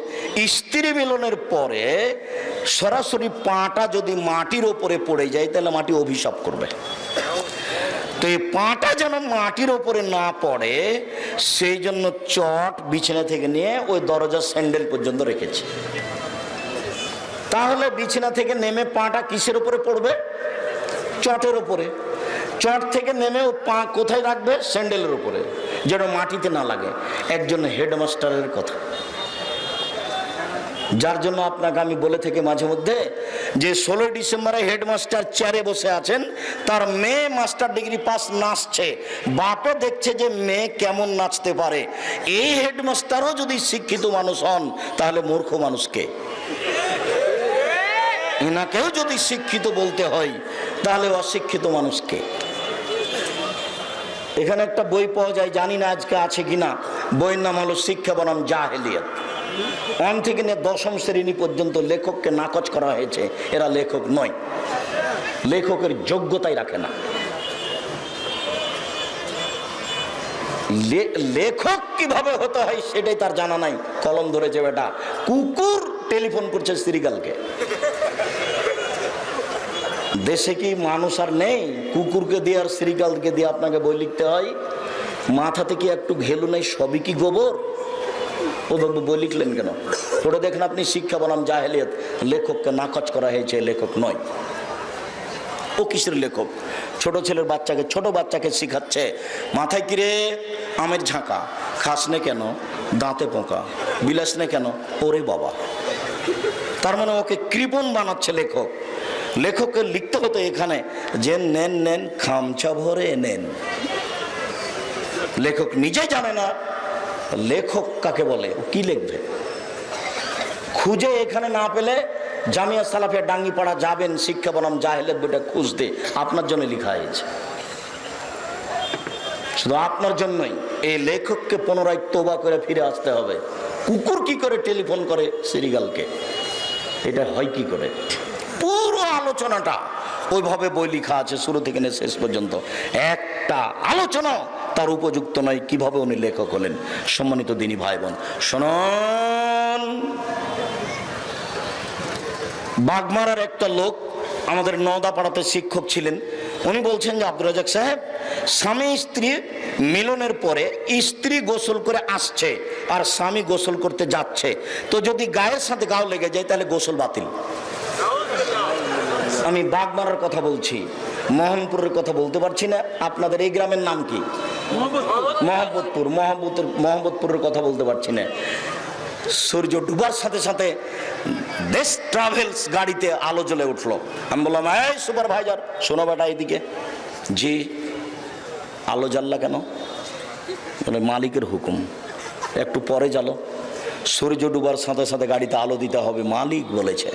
স্ত্রী মিলনের পরে সরাসরি পাটা যদি মাটির ওপরে পড়ে যায় তাহলে মাটি অভিশাপ করবে। তো এই পাটা যেন মাটির ওপরে না পড়ে সেই জন্য চট বিছানা থেকে নিয়ে ওই দরজার স্যান্ডেল পর্যন্ত রেখেছি। তাহলে বিছানা থেকে নেমে পাটা কিসের উপরে পড়বে? চটের উপরে। চট থেকে নেমে ও পা কোথায় রাখবে? স্যান্ডেলের উপরে, যেন মাটিতে না লাগে। একজন হেডমাস্টারের কথা, যার জন্য আপনাকে আমি বলে থাকি মাঝে মধ্যে যে 16 ডিসেম্বরে হেডমাস্টার চেয়ারে বসে আছেন, তার মেয়ে মাস্টার ডিগ্রি পাস নাচছে, বাপে দেখছে যে মেয়ে কেমন নাচতে পারে। এই হেডমাস্টারও যদি শিক্ষিত মানুষ হন তাহলে মূর্খ মানুষকে, এনাকেও যদি শিক্ষিত বলতে হয় তাহলে অশিক্ষিত মানুষকে। এখানে একটা বই পাওয়া যায়, জানি না আজকে আছে কিনা, বইয়ের নাম হলো শিক্ষা বনাম জাহেলিয়াত। 1 থেকে নিয়ে 10ম শ্রেণী পর্যন্ত লেখককে নাকচ করা হয়েছে, এরা লেখক নয়, লেখকের যোগ্যতাই রাখে না। লেখক কিভাবে হতে হয় সেটাই তার জানা নাই। কলম ধরেছে বেটা, কুকুর টেলিফোন করছে সিরিগালকে। দেশে কি মানুষ আর নেই? কুকুরকে দিয়ে আর সিরিগালকে দিয়ে আপনাকে বই লিখতে হয়? মাথাতে কি একটু ঘেলু নেই? সবই কি গোবর? ওভাবে বই লিখলেন কেন? পড়ে দেখেন আপনি, শিক্ষা বনাম জাহেলিয়াত। লেখককে নাকচ করা হয়েছে, লেখক নয়। ও কিসের লেখক? ছোট ছেলের বাচ্চাকে, ছোট বাচ্চাকে শিখাচ্ছে, মাথায় কিরে আমের ঝাঁকা, খাস নে কেন, দাঁতে পোকা, বিলাস নে কেন, ওরে বাবা। তার মানে ওকে কৃপণ বানাচ্ছে লেখক। লেখককে লিখতে হতো এখানে যে নেন নেন খামচা ভরে নেন। লেখক নিজে জানে না লেখক কাকে বলে, কি লিখবে। খুঁজে এখানে না পেলে জামিয়া সালাফিয়া ডাঙ্গিপাড়া যাবেন, শিক্ষা বনাম জাহেলের বইটা খুঁজতে, আপনার জন্য লেখা হয়েছে, শুধু আপনার জন্যই। এই লেখককে পুনরায় তোবা করে ফিরে আসতে হবে। কুকুর কি করে টেলিফোন করে সিরিগালকে, এটা হয় কি করে? পুরো আলোচনাটা ওইভাবে বই লেখা আছে শুরু থেকে নিয়ে শেষ পর্যন্ত। একটা আলোচনা তার উপযুক্ত নয় কিভাবে উনি লেখক হলেন। সম্মানিত দিনী ভাই বোন শুনুন, বাগমারার একটা লোক আমাদের নওদাপাড়াতে শিক্ষক ছিলেন। উনি বলছেন যে আব্দুর রাজাক সাহেব, স্বামী স্ত্রী মিলনের পরে স্ত্রী গোসল করে আসছে আর স্বামী গোসল করতে যাচ্ছে, তো যদি গায়ের সাথে গাও লেগে যায় তাহলে গোসল বাতিল। আমি বাগমারার কথা বলছি, মোহনপুরের কথা বলতে পারছি না। আপনাদের এই গ্রামের নাম কি? মোহাম্মদপুরের কথা বলতে পারছি না। সূর্য ডুবার সাথে সাথে দেশ ট্রাভেলস গাড়িতে আলো জ্বলে উঠলো। আমি বললাম, এই সুপারভাইজার শোনো বেটা এইদিকে। জি। আলো জ্বাললা কেন? বলে মালিকের হুকুম। একটু পরে জ্বালো। সূর্য ডুবার সাথে সাথে গাড়িতে আলো দিতে হবে, মালিক বলেছে।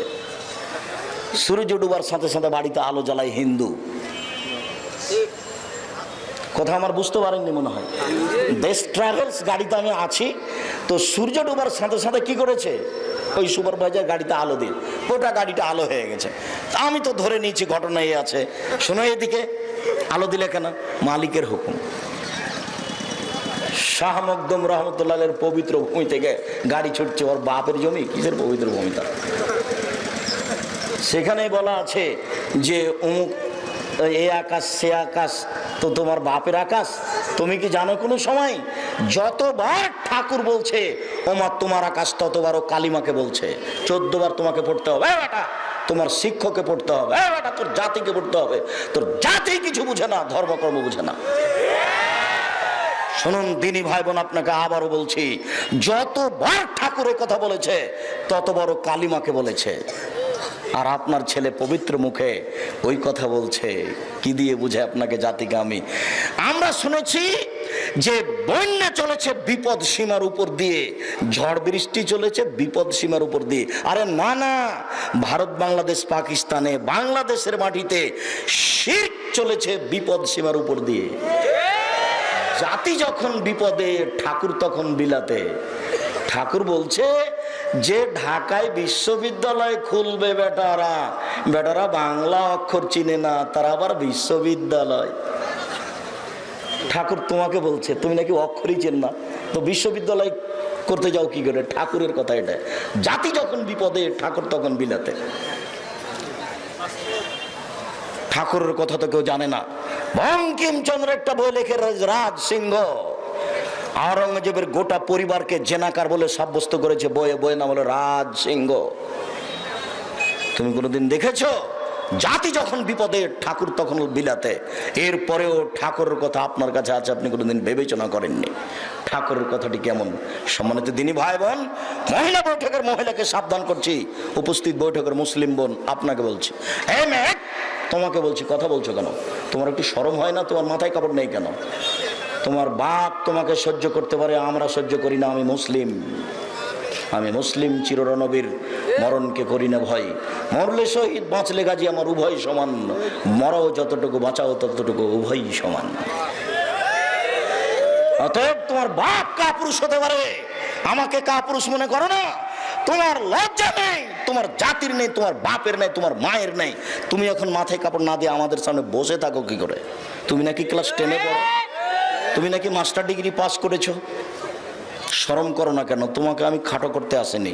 সূর্য ডুবার সাথে সাথে বাড়িতে আলো জ্বালায় হিন্দু। কথা আমার বুঝতে পারেননি মনে হয়। দেশ ট্রাভেলস গাড়িতে আমি আছি, তো সূর্য ডুবার সাথে সাথে কি করেছে, ওই সুপারভাইজার গাড়িতে আলো দিয়ে গোটা গাড়িটা আলো হয়ে গেছে। আমি তো ধরে নিয়েছি ঘটনা এই আছে। শোনো এদিকে, আলো দিলে কেন? মালিকের হুকুম। শাহ মকদুম রহমতুল্লাহের পবিত্র ভূমি থেকে গাড়ি ছুটছে, ওর বাপের জমি, কিসের পবিত্র ভূমি তার? সেখানে বলা আছে যে অমুক এ আকাশ সে আকাশ তো তোমার বাপের আকাশ। তুমি কি জানো কোনো সময় যতবার ঠাকুর বলছে ওমা তোমার আকাশ, ততবারও কালিমাকে বলছে। 14 বার তোমাকে পড়তে হবে বেটা, তোমার শিক্ষককে পড়তে হবে বেটা, তোর জাতিকে পড়তে হবে। তোর জাতি কিছু বুঝে না, ধর্মকর্ম বুঝে না। শুনুন দিনী ভাই বোন, আপনাকে আবারও বলছি, যতবার ঠাকুরের কথা বলেছে ততবারও কালিমাকে বলেছে। আর আপনার ছেলে পবিত্র মুখে ওই কথা বলছে, কি দিয়ে বুঝে আপনাকে জাতিকে? আমরা শুনেছি যে বন্যা চলেছে বিপদ সীমার উপর দিয়ে, ঝড় বৃষ্টি চলেছে বিপদ সীমার উপর দিয়ে। আরে না না, ভারত বাংলাদেশ পাকিস্তানে বাংলাদেশের মাটিতে শিরক চলেছে বিপদ সীমার উপর দিয়ে। জাতি যখন বিপদে, ঠাকুর তখন বিলাতে। ঠাকুর বলছে যে ঢাকায় বিশ্ববিদ্যালয় খুলবে বেটারা বাংলা অক্ষর চিনে না, তারা আবার বিশ্ববিদ্যালয়। ঠাকুর তোমাকে বলছে তুমি নাকি অক্ষরই চেন না, তো বিশ্ববিদ্যালয় করতে যাও কি করে? ঠাকুরের কথা এটা। জাতি যখন বিপদে, ঠাকুর তখন বিলাতে। ঠাকুরের কথা তো কেউ জানে না। বঙ্কিমচন্দ্র একটা বই লেখে, রাজ সিংহ আওরঙ্গজেবের গোটা পরিবারকে জেনাকার বলে সাব্যস্ত করেছে। বইয়ে নাম হলো রাজ সিংহ। তুমি কোনোদিন দেখেছো? জাতি যখন বিপদে, ঠাকুর তখন বিলাতে। এরপরেও ঠাকুরের কথা আপনার কাছে আছে, আপনি কোনোদিন বিবেচনা করেননি। ঠাকুরের কথাটি কেমন? সম্মানিত দিনী ভাই বোন, মহিলা বৈঠকের মহিলাকে সাবধান করছি, উপস্থিত বৈঠকের মুসলিম বোন আপনাকে বলছি, এই মেয়ে তোমাকে বলছি, কথা বলছো কেন? তোমার একটু শরম হয় না? তোমার মাথায় কাপড় নেই কেন? তোমার বাপ তোমাকে সহ্য করতে পারে, আমরা সহ্য করি না। আমি মুসলিম চিররণবীর, মরণকে করি না ভয়। মরলে শহীদ, বাঁচলে গাজী, আমার উভয় সমান। মরাও যতটুকু, বাঁচাও ততটুকু, উভয়ই সমান। অতএব তোমার বাপ কাপুরুষ হতে পারে, আমাকে কাপুরুষ মনে করো না। তোমার লজ্জা নেই, তোমার জাতির নেই, তোমার বাপের নেই, তোমার মায়ের নেই। তুমি এখন মাথায় কাপড় না দিয়ে আমাদের সামনে বসে থাকো কি করে? তুমি নাকি ক্লাস 10-এ পড়ো, তুমি নাকি মাস্টার ডিগ্রি পাস করেছো। শরম করো না কেন? তোমাকে আমি খাটো করতে আসিনি।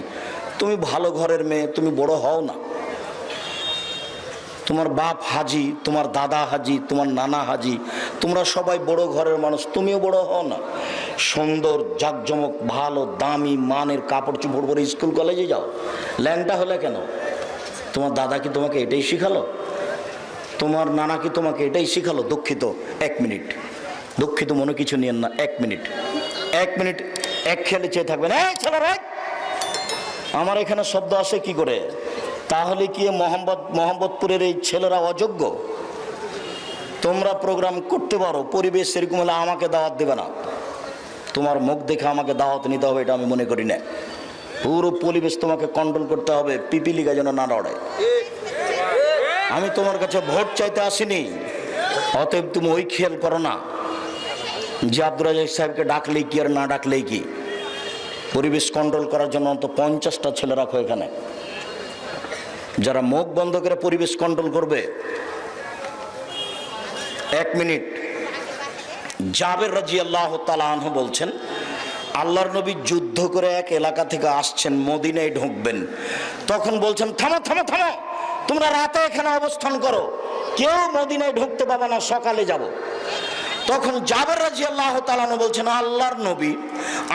তুমি ভালো ঘরের মেয়ে, তুমি বড় হও না। তোমার বাপ হাজি, তোমার দাদা হাজি, তোমার নানা হাজি, তোমরা সবাই বড় ঘরের মানুষ, তুমিও বড় হও না। সুন্দর জাকজমক ভালো দামি মানের কাপড় চোপড় পরে স্কুল কলেজে যাও। ল্যাংটা হলে কেন? তোমার দাদা কি তোমাকে এটাই শিখালো? তোমার নানা কি তোমাকে এটাই শিখালো? দুঃখিত, 1 মিনিট, দুঃখিত মনে কিছু নিয়েন না। 1 মিনিট এক খেলে চেয়ে থাকবেন। এই ছেলেরা, আমার এখানে শব্দ আসে কি করে? তাহলে কি মোহাম্মদপুরের এই ছেলেরা অযোগ্য? তোমরা প্রোগ্রাম করতে পারো, পরিবেশ সেরকম হলে আমাকে দাওয়াত দেবে না। তোমার মুখ দেখে আমাকে দাওয়াত নিতে হবে এটা আমি মনে করি না। পুরো পরিবেশ তোমাকে কন্ট্রোল করতে হবে, পিপিলিকা যেন না লড়ে। আমি তোমার কাছে ভোট চাইতে আসিনি, অতএব তুমি ওই খেয়াল করো না যে আব্দুর রাজ্জাক সাহেবকে ডাকলেই কি আর না ডাকলেই কি। পরিবেশ কন্ট্রোল করার জন্য অন্তত 50টা ছেলে রাখো এখানে, যারা মুখ বন্ধ করে পরিবেশ কন্ট্রোল করবে। 1 মিনিট। জাবের রাদিয়াল্লাহু তাআলা আনহু বলছেন, আল্লাহর নবী যুদ্ধ করে এক এলাকা থেকে আসছেন, মদিনায় ঢুকবেন। তখন বলছেন, থামো থামো থামো, তোমরা রাতে এখানে অবস্থান করো, কেউ মদিনায় ঢুকতে পাবে না, সকালে যাব। তখন জাবের রাদিয়াল্লাহু তাআলা আনহু বলছেন, আল্লাহর নবী,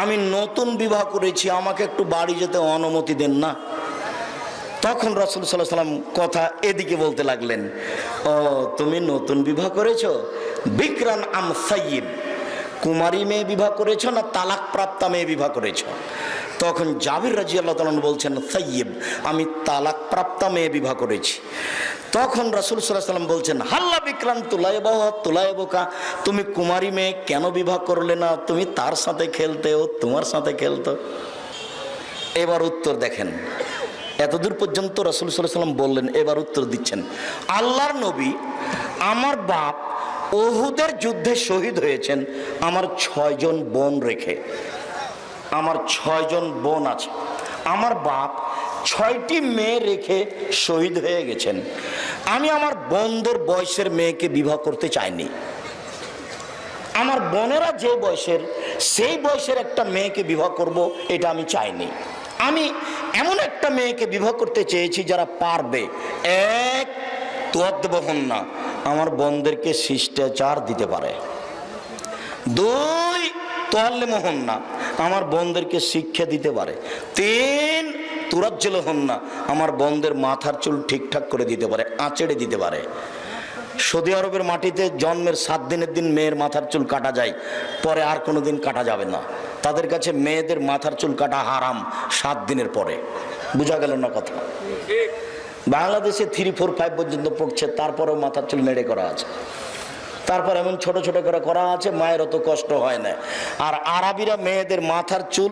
আমি নতুন বিবাহ করেছি, আমাকে একটু বাড়ি যেতে অনুমতি দেন না। তখন রাসূল সাল্লাল্লাহু আলাইহি সাল্লাম কথা এদিকে বলতে লাগলেন, ও তুমি নতুন বিবাহ করেছো, বিকরান আম সাইয়্যিব, কুমারী মেয়ে বিবাহ করেছো না তালাক প্রাপ্তা মেয়ে বিবাহ করেছো? তখন জাবির রাদিয়াল্লাহু তাআলা বলছেন, সাইয়্যিব, আমি তালাক প্রাপ্তা মেয়ে বিবাহ করেছি। তখন রাসূল সাল্লাল্লাহু আলাইহি সাল্লাম বলছেন, হাল্লা বিকরান তুলাইবকা, তুমি কুমারী মেয়ে কেন বিবাহ করলে না? তুমি তার সাথে খেলতে, ও তোমার সাথে খেলতো। এবার উত্তর দেখেন, এতদূর পর্যন্ত রাসূল সাল্লাল্লাহু আলাইহি সাল্লাম বললেন, এবার উত্তর দিচ্ছেন, আল্লাহর নবী, আমার বাপ উহুদের যুদ্ধে শহীদ হয়েছেন আমার 6 জন বোন রেখে। আমার 6 জন বোন আছে, আমার বাপ 6টি মেয়ে রেখে শহীদ হয়ে গেছেন। আমি আমার বোনদের বয়সের মেয়েকে বিবাহ করতে চাইনি। আমার বোনেরা যে বয়সের, সেই বয়সের একটা মেয়েকে বিবাহ করব, এটা আমি চাইনি। আমি এমন একটা মেয়েকে বিবাহ করতে চেয়েছি যারা পারবে, 1 তোয়াদ্দবহন না, আমার বোনদেরকে শিষ্টাচার দিতে পারে, 2 তোয়াল্লেমহন না, আমার বোনদেরকে শিক্ষা দিতে পারে, 3 তুরাজ্জলহন না, আমার বোনদের মাথার চুল ঠিকঠাক করে দিতে পারে, আঁচড়ে দিতে পারে। সৌদি আরবের মাটিতে জন্মের 7 দিনের দিন মেয়ের মাথার চুল কাটা যায়, পরে আর কোনো দিন কাটা যাবে না। তাদের কাছে মেয়েদের মাথার চুল কাটা হারাম 7 দিনের পরে। বুঝা গেল না কথা? বাংলাদেশে 3, 4, 5 পর্যন্ত পড়ছে, তারপরেও মাথার চুল নেড়ে করা আছে, তারপর এমন ছোট ছোট করে করা আছে, মায়ের অত কষ্ট হয় না। আর আরবিরা মেয়েদের মাথার চুল